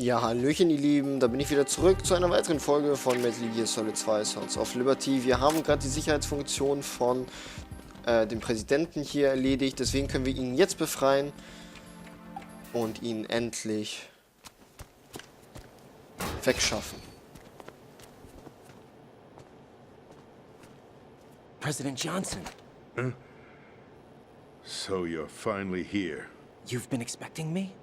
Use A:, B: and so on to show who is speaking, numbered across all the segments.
A: Ja, hallöchen ihr Lieben, da bin ich wieder zurück zu einer weiteren Folge von Metal Gear Solid 2 Sons of Liberty. Wir haben gerade die Sicherheitsfunktion von dem Präsidenten hier erledigt, deswegen können wir ihn jetzt befreien und ihn endlich wegschaffen.
B: President Johnson.
C: Huh? So you're finally here.
B: You've been expecting me?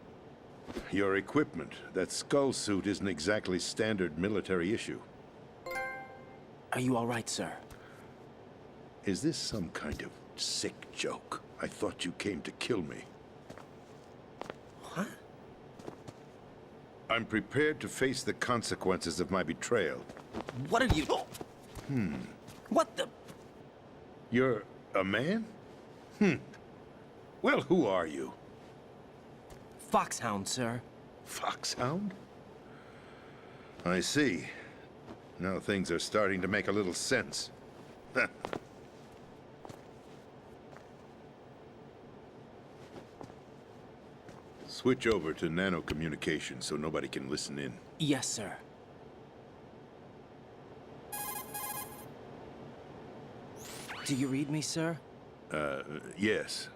C: Your equipment, that skull suit isn't exactly standard military issue.
B: Are you all right, sir?
C: Is this some kind of sick joke? I thought you came to kill me.
B: What?
C: I'm prepared to face the consequences of my betrayal.
B: What are you... What the...
C: You're a man? Well, who are you?
B: Foxhound, sir.
C: Foxhound? I see. Now things are starting to make a little sense. Switch over to nano communication so nobody can listen in.
B: Yes, sir. Do you read me, sir?
C: Yes.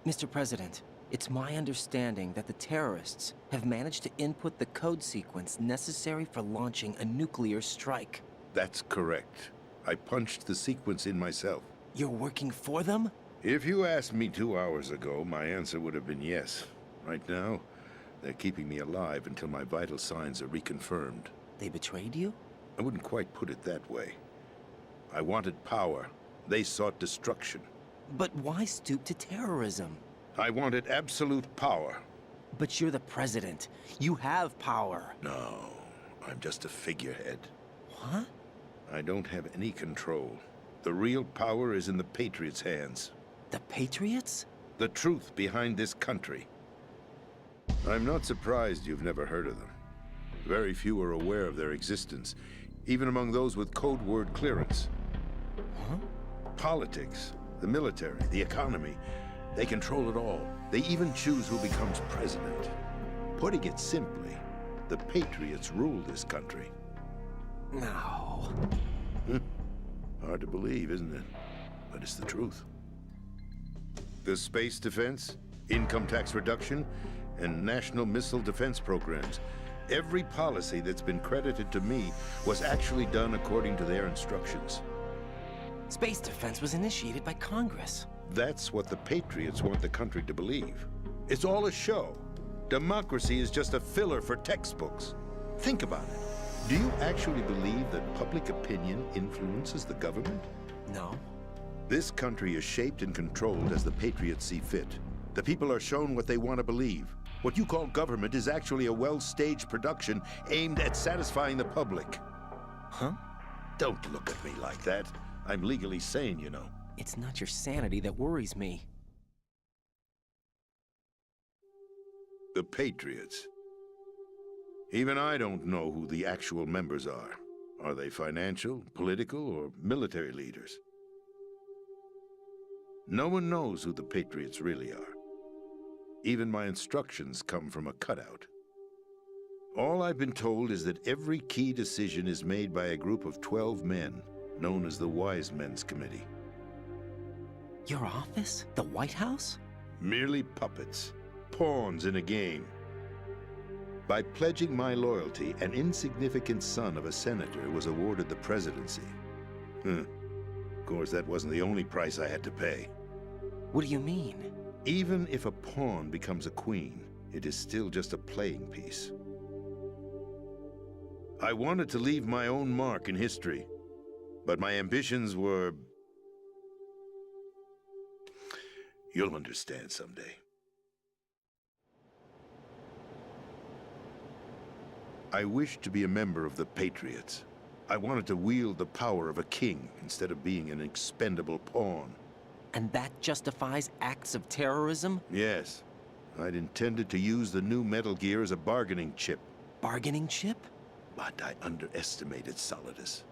B: Mr. President, it's my understanding that the terrorists have managed to input the code sequence necessary for launching a nuclear strike.
C: That's correct. I punched the sequence in myself.
B: You're working for them?
C: If you asked me 2 hours ago, my answer would have been yes. Right now, they're keeping me alive until my vital signs are reconfirmed.
B: They betrayed you?
C: I wouldn't quite put it that way. I wanted power. They sought destruction.
B: But why stoop to terrorism?
C: I wanted absolute power.
B: But you're the president. You have power.
C: No, I'm just a figurehead.
B: What?
C: I don't have any control. The real power is in the Patriots' hands.
B: The Patriots?
C: The truth behind this country. I'm not surprised you've never heard of them. Very few are aware of their existence, even among those with code word clearance.
B: Huh?
C: Politics, the military, the economy, they control it all. They even choose who becomes president. Putting it simply, the Patriots rule this country.
B: No.
C: Hard to believe, isn't it? But it's the truth. The space defense, income tax reduction, and national missile defense programs. Every policy that's been credited to me was actually done according to their instructions.
B: Space defense was initiated by Congress.
C: That's what the Patriots want the country to believe. It's all a show. Democracy is just a filler for textbooks. Think about it. Do you actually believe that public opinion influences the government?
B: No.
C: This country is shaped and controlled as the Patriots see fit. The people are shown what they want to believe. What you call government is actually a well-staged production aimed at satisfying the public.
B: Huh?
C: Don't look at me like that. I'm legally sane, you know.
B: It's not your sanity that worries me.
C: The Patriots. Even I don't know who the actual members are. Are they financial, political, or military leaders? No one knows who the Patriots really are. Even my instructions come from a cutout. All I've been told is that every key decision is made by a group of 12 men, known as the Wise Men's Committee.
B: Your office? The White House?
C: Merely puppets, pawns in a game. By pledging my loyalty, an insignificant son of a senator was awarded the presidency. Of course, that wasn't the only price I had to pay.
B: What do you mean?
C: Even if a pawn becomes a queen, it is still just a playing piece. I wanted to leave my own mark in history, but my ambitions were... You'll understand someday. I wished to be a member of the Patriots. I wanted to wield the power of a king instead of being an expendable pawn.
B: And that justifies acts of terrorism?
C: Yes. I'd intended to use the new Metal Gear as a bargaining chip.
B: Bargaining chip?
C: But I underestimated Solidus.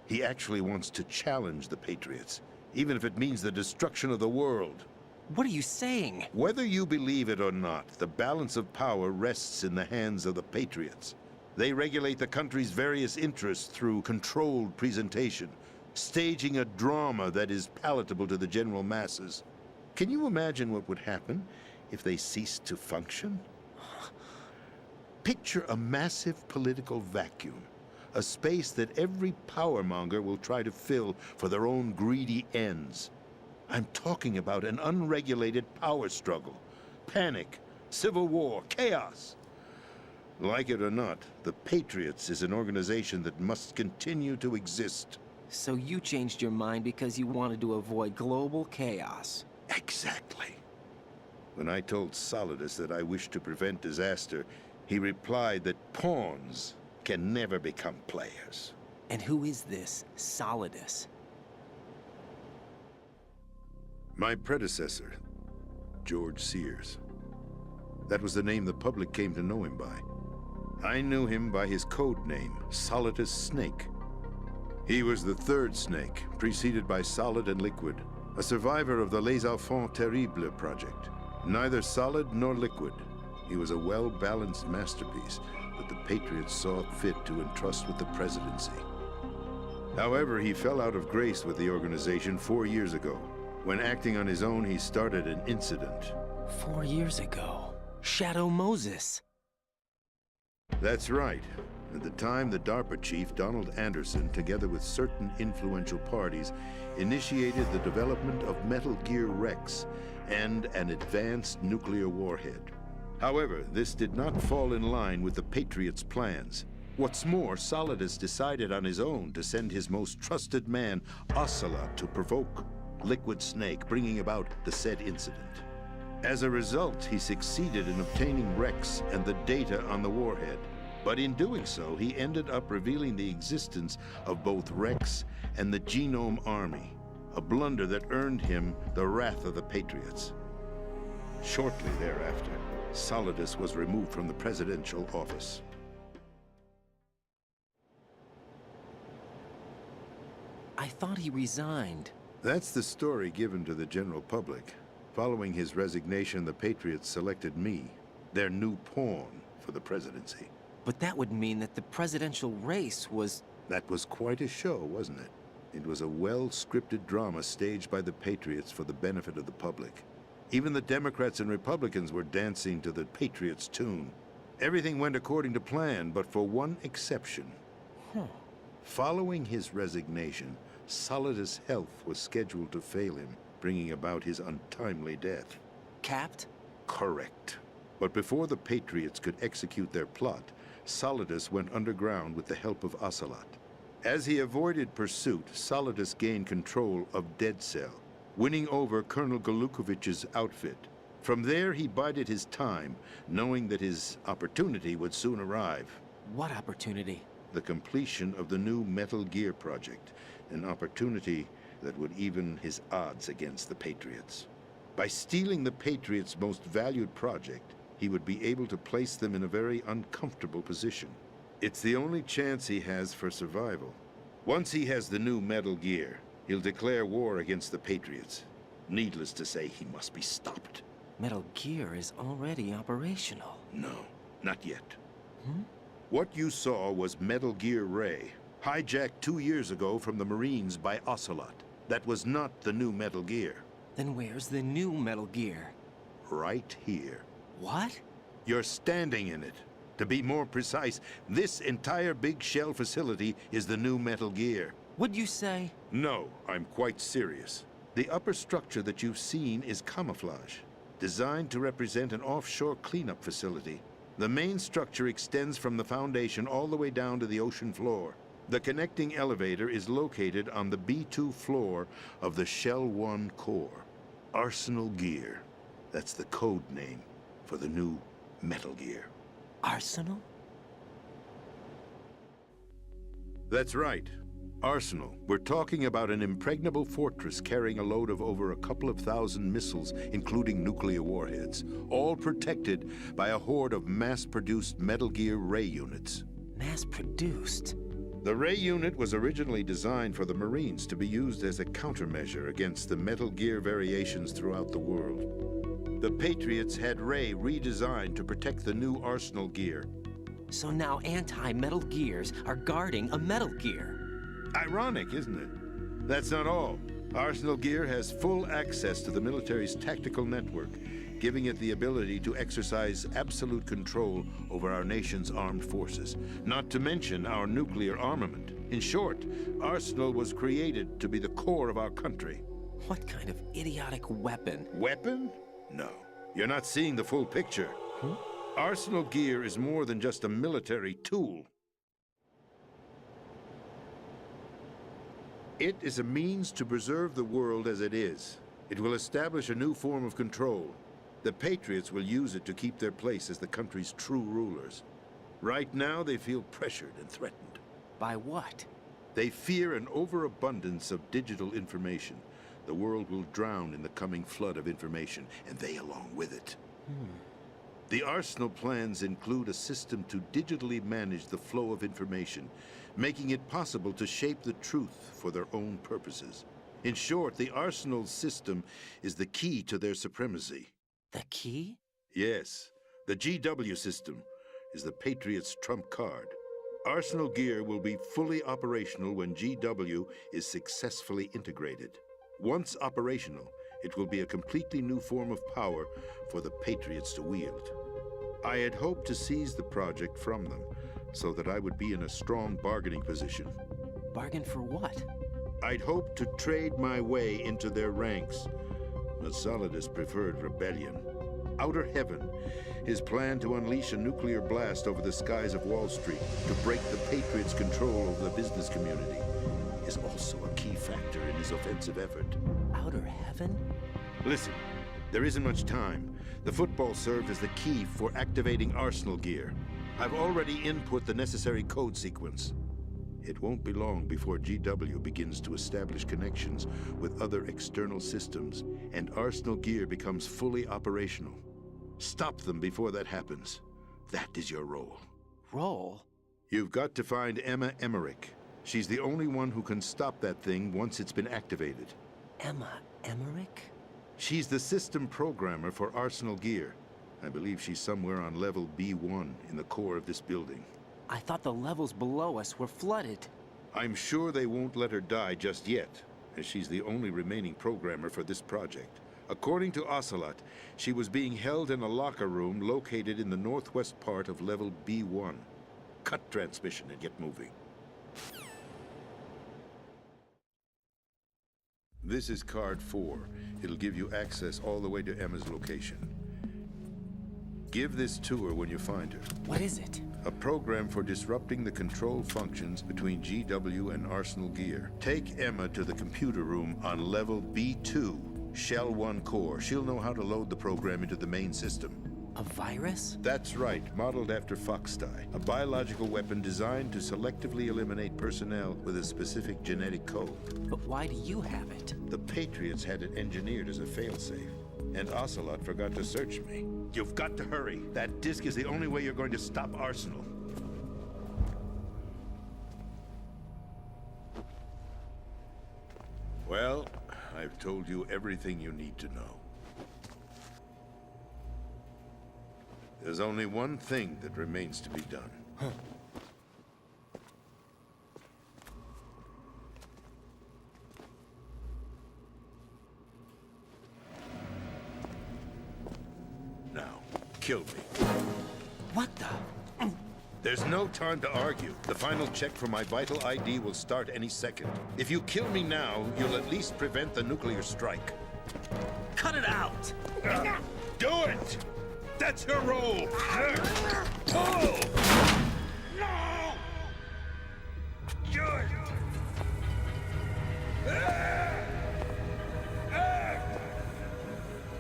C: He actually wants to challenge the Patriots, even if it means the destruction of the world.
B: What are you saying?
C: Whether you believe it or not, the balance of power rests in the hands of the Patriots. They regulate the country's various interests through controlled presentation, staging a drama that is palatable to the general masses. Can you imagine what would happen if they ceased to function? Picture a massive political vacuum, a space that every powermonger will try to fill for their own greedy ends. I'm talking about an unregulated power struggle, panic, civil war, chaos. Like it or not, the Patriots is an organization that must continue to exist.
B: So you changed your mind because you wanted to avoid global chaos.
C: Exactly. When I told Solidus that I wished to prevent disaster, he replied that pawns can never become players.
B: And who is this Solidus?
C: My predecessor, George Sears. That was the name the public came to know him by. I knew him by his code name, Solidus Snake. He was the third snake, preceded by Solid and Liquid, a survivor of the Les Enfants Terribles project. Neither solid nor liquid, he was a well-balanced masterpiece that the Patriots saw fit to entrust with the presidency. However, he fell out of grace with the organization 4 years ago. When acting on his own, he started an incident.
B: 4 years ago. Shadow Moses.
C: That's right. At the time, the DARPA chief, Donald Anderson, together with certain influential parties, initiated the development of Metal Gear-Rex and an advanced nuclear warhead. However, this did not fall in line with the Patriots' plans. What's more, Solidus decided on his own to send his most trusted man, Ocelot, to provoke Liquid Snake, bringing about the said incident. As a result, he succeeded in obtaining Rex and the data on the warhead. But in doing so, he ended up revealing the existence of both Rex and the Genome Army, a blunder that earned him the wrath of the Patriots. Shortly thereafter, Solidus was removed from the presidential office.
B: I thought he resigned.
C: That's the story given to the general public. Following his resignation, the Patriots selected me, their new pawn, for the presidency.
B: But that would mean that the presidential race was...
C: That was quite a show, wasn't it? It was a well-scripted drama staged by the Patriots for the benefit of the public. Even the Democrats and Republicans were dancing to the Patriots' tune. Everything went according to plan, but for one exception. Following his resignation, Solidus' health was scheduled to fail him, bringing about his untimely death.
B: Capped?
C: Correct. But before the Patriots could execute their plot, Solidus went underground with the help of Ocelot. As he avoided pursuit, Solidus gained control of Dead Cell, winning over Colonel Galukovich's outfit. From there, he bided his time, knowing that his opportunity would soon arrive.
B: What opportunity?
C: The completion of the new Metal Gear project, an opportunity that would even his odds against the Patriots. By stealing the Patriots' most valued project, he would be able to place them in a very uncomfortable position. It's the only chance he has for survival. Once he has the new Metal Gear, he'll declare war against the Patriots. Needless to say, he must be stopped.
B: Metal Gear is already operational.
C: No, not yet. What you saw was Metal Gear Ray, hijacked 2 years ago from the Marines by Ocelot. That was not the new Metal Gear.
B: Then where's the new Metal Gear?
C: Right here.
B: What?
C: You're standing in it. To be more precise, this entire big shell facility is the new Metal Gear.
B: What'd you say?
C: No, I'm quite serious. The upper structure that you've seen is camouflage, designed to represent an offshore cleanup facility. The main structure extends from the foundation all the way down to the ocean floor. The connecting elevator is located on the B2 floor of the Shell 1 core. Arsenal Gear. That's the code name for the new Metal Gear.
B: Arsenal?
C: That's right. Arsenal. We're talking about an impregnable fortress carrying a load of over a couple of thousand missiles, including nuclear warheads, all protected by a horde of mass-produced Metal Gear Ray units.
B: Mass-produced?
C: The Ray unit was originally designed for the Marines to be used as a countermeasure against the Metal Gear variations throughout the world. The Patriots had Ray redesigned to protect the new Arsenal gear.
B: So now anti-Metal Gears are guarding a Metal Gear.
C: Ironic, isn't it? That's not all. Arsenal gear has full access to the military's tactical network, giving it the ability to exercise absolute control over our nation's armed forces, not to mention our nuclear armament. In short, Arsenal was created to be the core of our country.
B: What kind of idiotic weapon?
C: Weapon? No. You're not seeing the full picture. Arsenal gear is more than just a military tool. It is a means to preserve the world as it is. It will establish a new form of control. The Patriots will use it to keep their place as the country's true rulers. Right now, they feel pressured and threatened.
B: By what?
C: They fear an overabundance of digital information. The world will drown in the coming flood of information, and they along with it. The Arsenal plans include a system to digitally manage the flow of information, making it possible to shape the truth for their own purposes. In short, the Arsenal system is the key to their supremacy.
B: The key?
C: Yes, the GW system is the Patriots' trump card. Arsenal gear will be fully operational when GW is successfully integrated. Once operational, it will be a completely new form of power for the Patriots to wield. I had hoped to seize the project from them, so that I would be in a strong bargaining position.
B: Bargain for what?
C: I'd hoped to trade my way into their ranks, but Solidus preferred rebellion. Outer Heaven, his plan to unleash a nuclear blast over the skies of Wall Street to break the Patriots' control over the business community, is also a key factor in his offensive effort.
B: Outer Heaven?
C: Listen, there isn't much time. The football served as the key for activating Arsenal gear. I've already input the necessary code sequence. It won't be long before GW begins to establish connections with other external systems, and Arsenal gear becomes fully operational. Stop them before that happens. That is your role.
B: Role?
C: You've got to find Emma Emmerich. She's the only one who can stop that thing once it's been activated.
B: Emma Emmerich?
C: She's the system programmer for Arsenal gear. I believe she's somewhere on level B1 in the core of this building.
B: I thought the levels below us were flooded.
C: I'm sure they won't let her die just yet, as she's the only remaining programmer for this project. According to Ocelot, she was being held in a locker room located in the northwest part of level B1. Cut transmission and get moving. This is card 4. It'll give you access all the way to Emma's location. Give this to her when you find her.
B: What is it?
C: A program for disrupting the control functions between GW and Arsenal gear. Take Emma to the computer room on level B2, Shell 1 core. She'll know how to load the program into the main system.
B: A virus?
C: That's right, modeled after Foxdie, a biological weapon designed to selectively eliminate personnel with a specific genetic code.
B: But why do you have it?
C: The Patriots had it engineered as a failsafe, and Ocelot forgot to search me. You've got to hurry. That disk is the only way you're going to stop Arsenal. Well, I've told you everything you need to know. There's only one thing that remains to be done. Now, kill me.
B: What the?
C: There's no time to argue. The final check for my vital ID will start any second. If you kill me now, you'll at least prevent the nuclear strike.
B: Cut it out!
C: Do it! That's your role! Oh! No! Do it!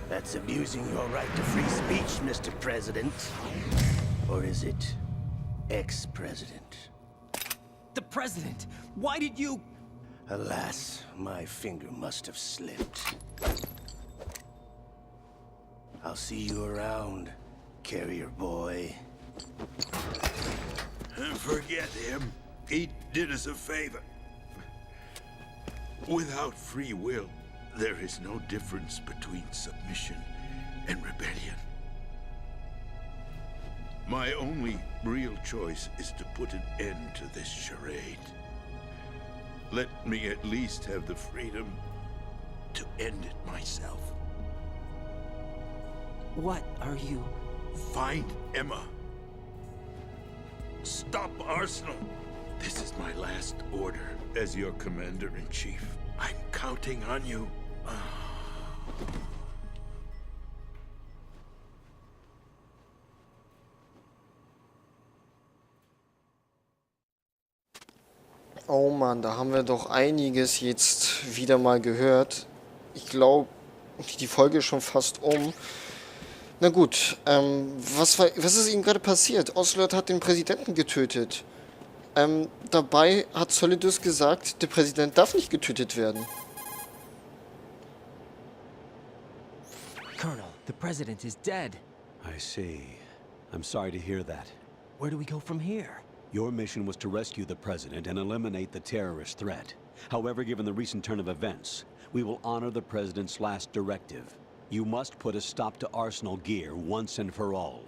D: That's abusing your right to free speech, Mr. President. Or is it ex-president?
B: The president! Why did you...
D: Alas, my finger must have slipped. I'll see you around, carrier boy.
C: Forget him. He did us a favor. Without free will, there is no difference between submission and rebellion. My only real choice is to put an end to this charade. Let me at least have the freedom to end it myself.
B: What are you...
C: Find Emma. Stop Arsenal. This is my last order as your commander-in-chief. I'm counting on you.
A: Oh Mann, da haben wir doch einiges jetzt wieder mal gehört. Ich glaube, die Folge ist schon fast um. Na gut, was ist ihm gerade passiert? Ocelot hat den Präsidenten getötet. Dabei hat Solidus gesagt, der Präsident darf nicht getötet werden.
B: Colonel, the president is dead.
E: I see. I'm sorry to hear that.
B: Where do we go from here?
E: Your mission was to rescue the president and eliminate the terrorist threat. However, given the recent turn of events, we will honor the president's last directive. You must put a stop to Arsenal Gear once and for all.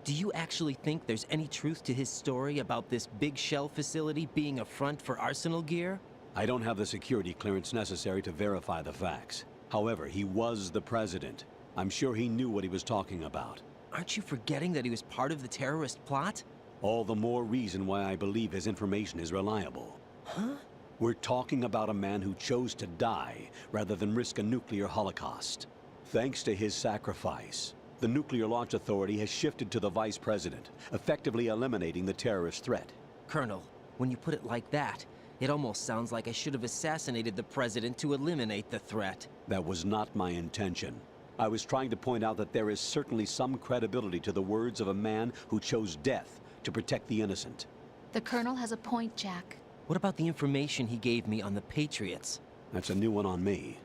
B: Do you actually think there's any truth to his story about this big shell facility being a front for Arsenal Gear?
E: I don't have the security clearance necessary to verify the facts. However, he was the president. I'm sure he knew what he was talking about.
B: Aren't you forgetting that he was part of the terrorist plot?
E: All the more reason why I believe his information is reliable.
B: Huh?
E: We're talking about a man who chose to die rather than risk a nuclear holocaust. Thanks to his sacrifice, the Nuclear Launch Authority has shifted to the vice president, effectively eliminating the terrorist threat.
B: Colonel, when you put it like that, it almost sounds like I should have assassinated the president to eliminate the threat.
E: That was not my intention. I was trying to point out that there is certainly some credibility to the words of a man who chose death to protect the innocent.
F: The Colonel has a point, Jack.
B: What about the information he gave me on the Patriots?
E: That's a new one on me.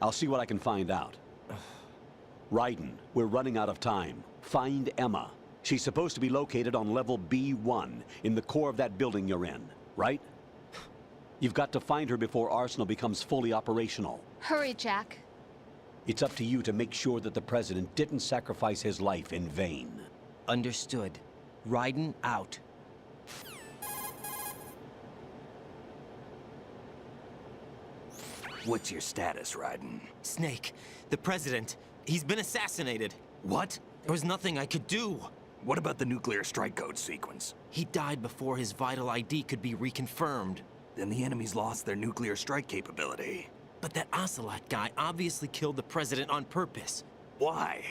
E: I'll see what I can find out. Raiden, we're running out of time. Find Emma. She's supposed to be located on level B1, in the core of that building you're in, right? You've got to find her before Arsenal becomes fully operational.
F: Hurry, Jack.
E: It's up to you to make sure that the president didn't sacrifice his life in vain.
B: Understood. Raiden out.
D: What's your status, Raiden?
B: Snake, the president, he's been assassinated.
D: What?
B: There was nothing I could do.
D: What about the nuclear strike code sequence?
B: He died before his vital ID could be reconfirmed.
D: Then the enemy's lost their nuclear strike capability.
B: But that Ocelot guy obviously killed the president on purpose.
D: Why?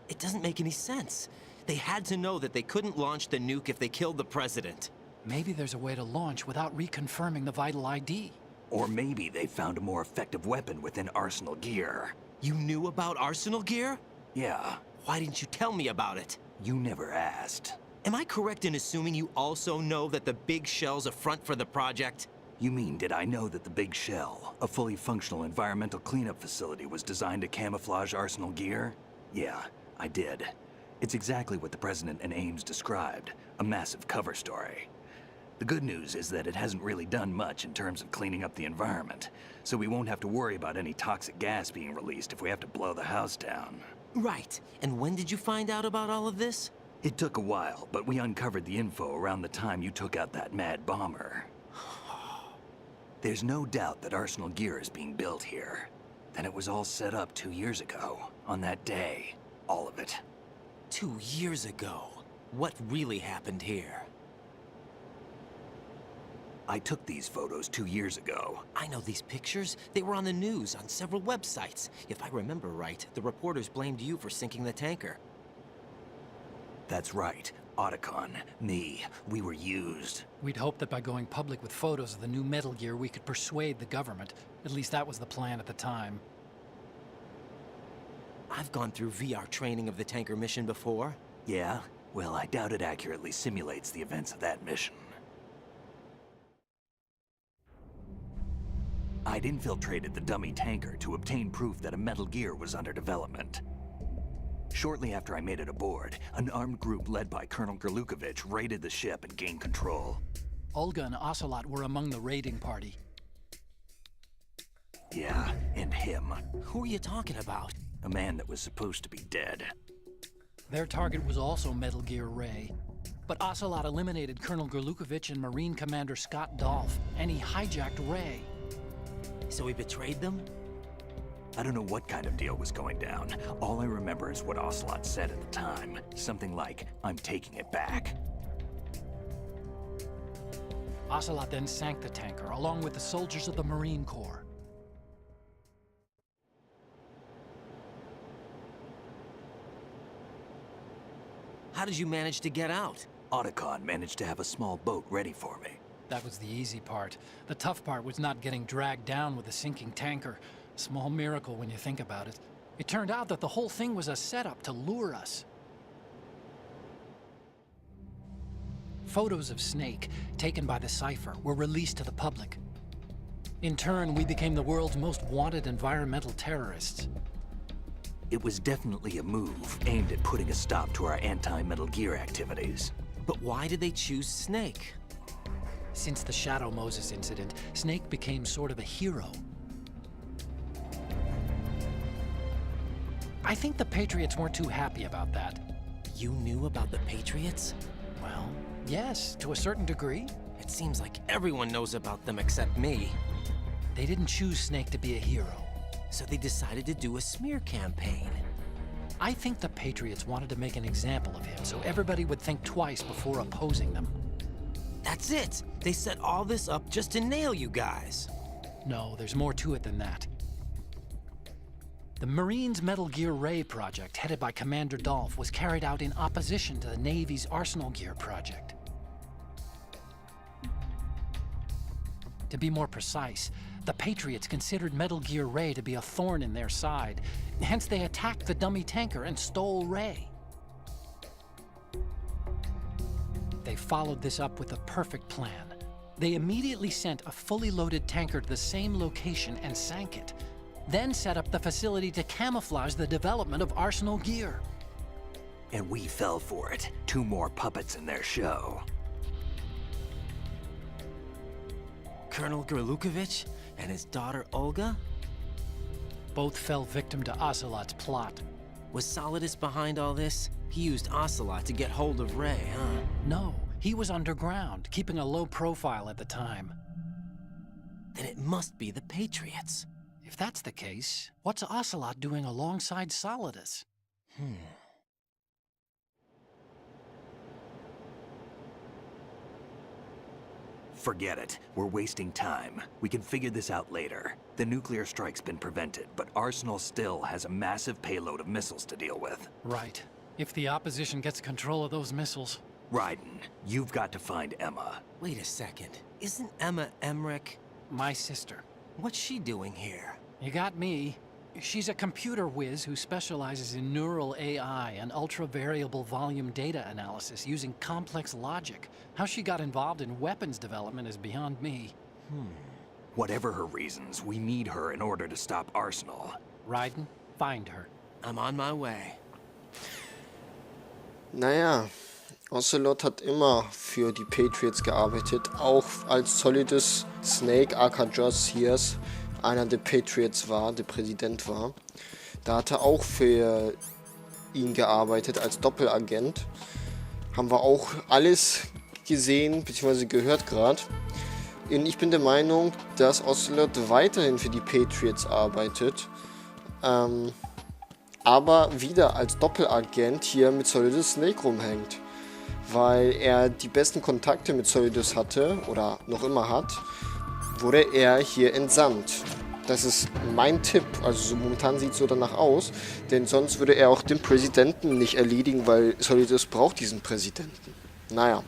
B: It doesn't make any sense. They had to know that they couldn't launch the nuke if they killed the president.
G: Maybe there's a way to launch without reconfirming the vital ID.
D: Or maybe they found a more effective weapon within Arsenal Gear.
B: You knew about Arsenal Gear?
D: Yeah,
B: Why didn't you tell me about it?
D: you never asked.
B: Am I correct in assuming you also know that the big shell's a front for the project?
D: You mean, did I know that the Big Shell, a fully functional environmental cleanup facility, was designed to camouflage Arsenal Gear? Yeah, I did. It's exactly what the President and Ames described, a massive cover story. The good news is that it hasn't really done much in terms of cleaning up the environment, so we won't have to worry about any toxic gas being released if we have to blow the house down.
B: Right. And when did you find out about all of this?
D: It took a while, but we uncovered the info around the time you took out that mad bomber. There's no doubt that Arsenal Gear is being built here. Then it was all set up 2 years ago, on that day. All of it.
B: 2 years ago. What really happened here?
D: I took these photos 2 years ago.
B: I know these pictures. They were on the news, on several websites. If I remember right, the reporters blamed you for sinking the tanker.
D: That's right. Otacon, me, we were used.
G: We'd hoped that by going public with photos of the new Metal Gear, we could persuade the government. At least that was the plan at the time.
B: I've gone through VR training of the tanker mission before.
D: Yeah? Well, I doubt it accurately simulates the events of that mission. I'd infiltrated the dummy tanker to obtain proof that a Metal Gear was under development. Shortly after I made it aboard, an armed group led by Colonel Gerlukovich raided the ship and gained control.
G: Olga and Ocelot were among the raiding party.
D: Yeah, and him.
B: Who are you talking about?
D: A man that was supposed to be dead.
G: Their target was also Metal Gear Ray. But Ocelot eliminated Colonel Gerlukovich and Marine Commander Scott Dolph, and he hijacked Ray.
B: So he betrayed them?
D: I don't know what kind of deal was going down. All I remember is what Ocelot said at the time. Something like, "I'm taking it back."
G: Ocelot then sank the tanker, along with the soldiers of the Marine Corps.
B: How did you manage to get out?
D: Otacon managed to have a small boat ready for me.
G: That was the easy part. The tough part was not getting dragged down with a sinking tanker. Small miracle when you think about it. It turned out that the whole thing was a setup to lure us. Photos of Snake, taken by the Cypher, were released to the public. In turn, we became the world's most wanted environmental terrorists.
D: It was definitely a move aimed at putting a stop to our anti-Metal Gear activities.
B: But why did they choose Snake?
G: Since the Shadow Moses incident, Snake became sort of a hero. I think the Patriots weren't too happy about that.
B: You knew about the Patriots?
G: Well, yes, to a certain degree.
B: It seems like everyone knows about them except me.
G: They didn't choose Snake to be a hero.
B: So they decided to do a smear campaign.
G: I think the Patriots wanted to make an example of him so everybody would think twice before opposing them.
B: That's it! They set all this up just to nail you guys.
G: No, there's more to it than that. The Marines' Metal Gear Ray project, headed by Commander Dolph, was carried out in opposition to the Navy's Arsenal Gear project. To be more precise, the Patriots considered Metal Gear Ray to be a thorn in their side. Hence, they attacked the dummy tanker and stole Ray. They followed this up with a perfect plan. They immediately sent a fully loaded tanker to the same location and sank it. Then set up the facility to camouflage the development of Arsenal Gear.
D: And we fell for it. 2 more puppets in their show.
B: Colonel Gerlukovich and his daughter Olga?
G: Both fell victim to Ocelot's plot.
B: Was Solidus behind all this? He used Ocelot to get hold of Ray, huh?
G: No, he was underground, keeping a low profile at the time.
B: Then it must be the Patriots.
G: If that's the case, what's Ocelot doing alongside Solidus?
D: Forget it. We're wasting time. We can figure this out later. The nuclear strike's been prevented, but Arsenal still has a massive payload of missiles to deal with.
G: Right. If the opposition gets control of those missiles.
D: Raiden, you've got to find Emma.
B: Wait a second. Isn't Emma Emmerich?
G: My sister.
B: What's she doing here?
G: You got me. She's a computer whiz who specializes in neural AI and ultra-variable volume data analysis using complex logic. How she got involved in weapons development is beyond me.
D: Whatever her reasons, we need her in order to stop Arsenal.
G: Raiden, find her.
B: I'm on my way.
A: Naja, Ocelot hat immer für die Patriots gearbeitet, auch als Solidus Snake, aka Joss hier, einer der Patriots war, der Präsident war. Da hat er auch für ihn gearbeitet als Doppelagent. Haben wir auch alles gesehen bzw. gehört gerade. Und ich bin der Meinung, dass Ocelot weiterhin für die Patriots arbeitet. Aber wieder als Doppelagent hier mit Solidus Snake rumhängt. Weil er die besten Kontakte mit Solidus hatte, oder noch immer hat, wurde er hier entsandt. Das ist mein Tipp, also so momentan sieht es so danach aus, denn sonst würde er auch den Präsidenten nicht erledigen, weil Solidus braucht diesen Präsidenten. Naja,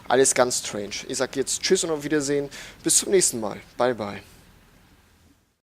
A: alles ganz strange. Ich sag jetzt Tschüss und auf Wiedersehen, bis zum nächsten Mal. Bye bye.